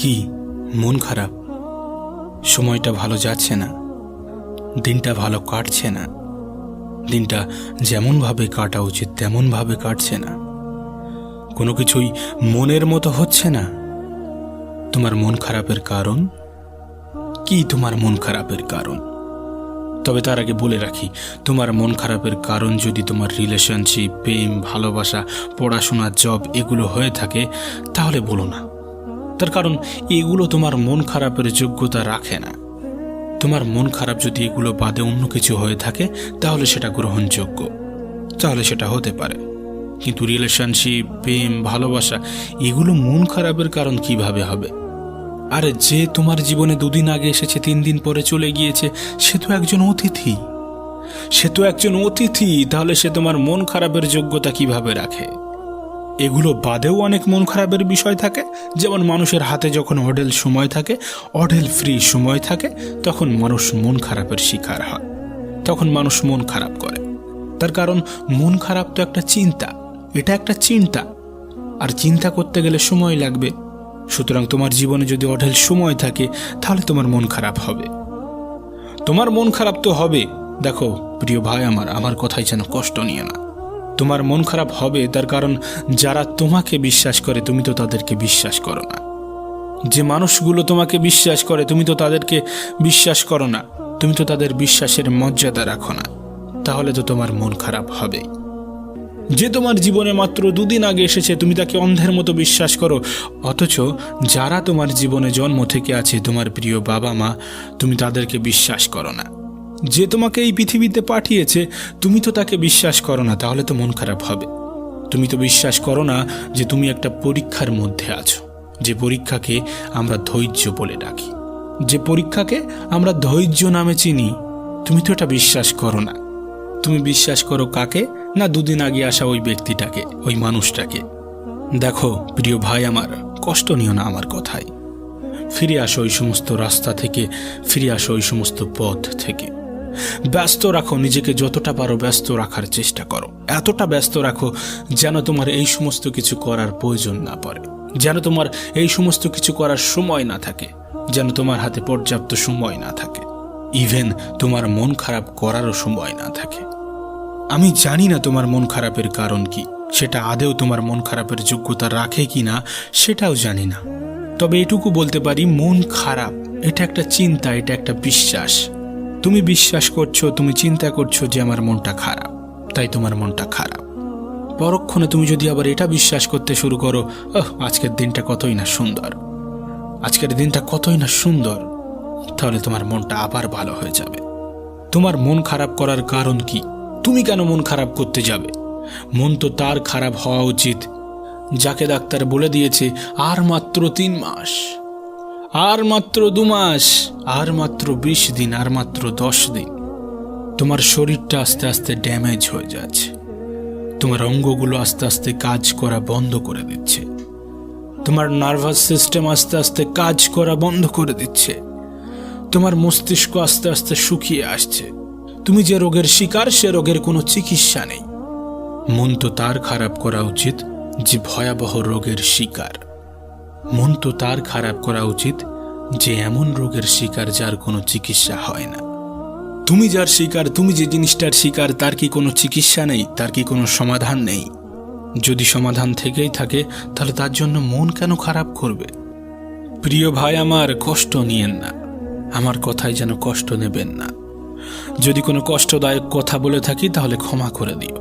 কি মন খারাপ? সময়টা ভালো যাচ্ছে না, দিনটা ভালো কাটছে না, দিনটা যেমনভাবে কাটা উচিত তেমনভাবে কাটছে না, কোনো কিছুই মনের মতো হচ্ছে না। তোমার মন খারাপের কারণ কি? তোমার মন খারাপের কারণ? তবে তার আগে বলে রাখি, তোমার মন খারাপের কারণ যদি তোমার রিলেশনশিপ, প্রেম, ভালোবাসা, পড়াশোনা, জব এগুলো হয়ে থাকে তাহলে বলো না। তার কারণ এগুলো তোমার মন খারাপের যোগ্যতা রাখে না। তোমার মন খারাপ যদি এগুলো বাদে অন্য কিছু হয়ে থাকে তাহলে সেটা গ্রহণযোগ্য, তাহলে সেটা হতে পারে। কিন্তু রিলেশনশিপ, প্রেম, ভালোবাসা এগুলো মন খারাপের কারণ কিভাবে হবে? আরে যে তোমার জীবনে 2 দিন আগে এসেছে 3 দিন পরে চলে গিয়েছে, সে তো একজন অতিথি। তাহলে সে তোমার মন খারাপের যোগ্যতা কিভাবে রাখে? এগুলো বাদেও অনেক মন খারাপের বিষয় থাকে। যেমন মানুষের হাতে যখন অঢেল সময় থাকে, অঢেল ফ্রি সময় থাকে, তখন মানুষ মন খারাপের শিকার হয়, তখন মানুষ মন খারাপ করে। তার কারণ মন খারাপ তো একটা চিন্তা, এটা একটা চিন্তা, আর চিন্তা করতে গেলে সময় লাগবে। সুতরাং তোমার জীবনে যদি অঢেল সময় থাকে তাহলে তোমার মন খারাপ হবে। তোমার মন খারাপ তো হবে। দেখো প্রিয় ভাই আমার কথাই যেন কষ্ট নিয়ে না। তোমার মন খারাপ হবে তার কারণ যারা তোমাকে বিশ্বাস করে তুমি তো তাদেরকে বিশ্বাস করো না। যে মানুষগুলো তোমাকে বিশ্বাস করে তুমি তো তাদেরকে বিশ্বাস করো না, তুমি তো তাদের বিশ্বাসের মর্যাদা রাখো না। তাহলে তো তোমার মন খারাপ হবেই। যে তোমার জীবনে মাত্র 2 দিন আগে এসেছে তুমি তাকে অন্ধের মতো বিশ্বাস করো, অথচ যারা তোমার জীবনে জন্ম থেকে আছে, তোমার প্রিয় বাবা মা, তুমি তাদেরকে বিশ্বাস করো না। যে তোমাকে এই পৃথিবীতে পাঠিয়েছে তুমি তো তাকে বিশ্বাস করো না, তাহলে তো মন খারাপ হবে। তুমি তো বিশ্বাস করো না যে তুমি একটা পরীক্ষার মধ্যে আছো, যে পরীক্ষাকে আমরা ধৈর্য বলে ডাকি, যে পরীক্ষাকে আমরা ধৈর্য নামে চিনি। তুমি তো এটা বিশ্বাস করো না। তুমি বিশ্বাস করো কাকে? না 2 দিন আগে আসা ওই ব্যক্তিটাকে, ওই মানুষটাকে। দেখো প্রিয় ভাই কষ্ট নিও না আমার কথায়। ফিরে আসো ওই সমস্ত রাস্তা থেকে, ফিরে আসো ওই সমস্ত পথ থেকে। ব্যস্ত রাখো নিজেকে, যতটা পারো ব্যস্ত রাখার চেষ্টা করো। এতটা ব্যস্ত রাখো যেন তোমার এই সমস্ত কিছু করার প্রয়োজন না পড়ে, যেন তোমার এই সমস্ত কিছু করার সময় না থাকে, যেন তোমার হাতে পর্যাপ্ত সময় না থাকে, ইভেন তোমার মন খারাপ করারও সময় না থাকে। আমি জানি না তোমার মন খারাপের কারণ কি, সেটা আদেও তোমার মন খারাপের যোগ্যতা রাখে কি না সেটাও জানি না। তবে এটুকু বলতে পারি, মন খারাপ এটা একটা চিন্তা, এটা একটা বিশ্বাস। তুমি বিশ্বাস করছো, তুমি চিন্তা করছো যে আমার মনটা খারাপ, তাই তোমার মনটা খারাপ। পরক্ষণে তুমি যদি আবার এটা বিশ্বাস করতে শুরু করো, আজকের দিনটা কতই না সুন্দর, আজকের দিনটা কতই না সুন্দর, তাহলে তোমার মনটা আবার ভালো হয়ে যাবে। তোমার মন খারাপ করার কারণ কি? তুমি কেন মন খারাপ করতে যাবে? মন তো তার খারাপ হওয়া উচিত যাকে ডাক্তার বলে দিয়েছে আর মাত্র 3 মাস, আর মাত্র 2 মাস, আর মাত্র 20 দিন, আর মাত্র 10 দিন। তোমার শরীরটা আস্তে আস্তে ড্যামেজ হয়ে যাচ্ছে, তোমার অঙ্গগুলো আস্তে আস্তে কাজ করা বন্ধ করে দিচ্ছে, তোমার নার্ভাস সিস্টেম আস্তে আস্তে কাজ করা বন্ধ করে দিচ্ছে, তোমার মস্তিষ্ক আস্তে আস্তে শুকিয়ে আসছে। তুমি যে রোগের শিকার, সে রোগের কোনো চিকিৎসা নেই। মন তো তার খারাপ করা উচিত যে ভয়াবহ রোগের শিকার। মন তো তার খারাপ করা উচিত যে এমন রোগের শিকার যার কোনো চিকিৎসা হয় না। তুমি যার শিকার, তুমি যে জিনিসটার শিকার, তার কি কোনো চিকিৎসা নেই? তার কি কোনো সমাধান নেই? যদি সমাধান থেকেই থাকে তাহলে তার জন্য মন কেন খারাপ করবে? প্রিয় ভাই কষ্ট নিয়েন না, আমার কথায় যেন কষ্ট নেবেন না। যদি কোনো কষ্টদায়ক কথা বলে থাকি তাহলে ক্ষমা করে দিও।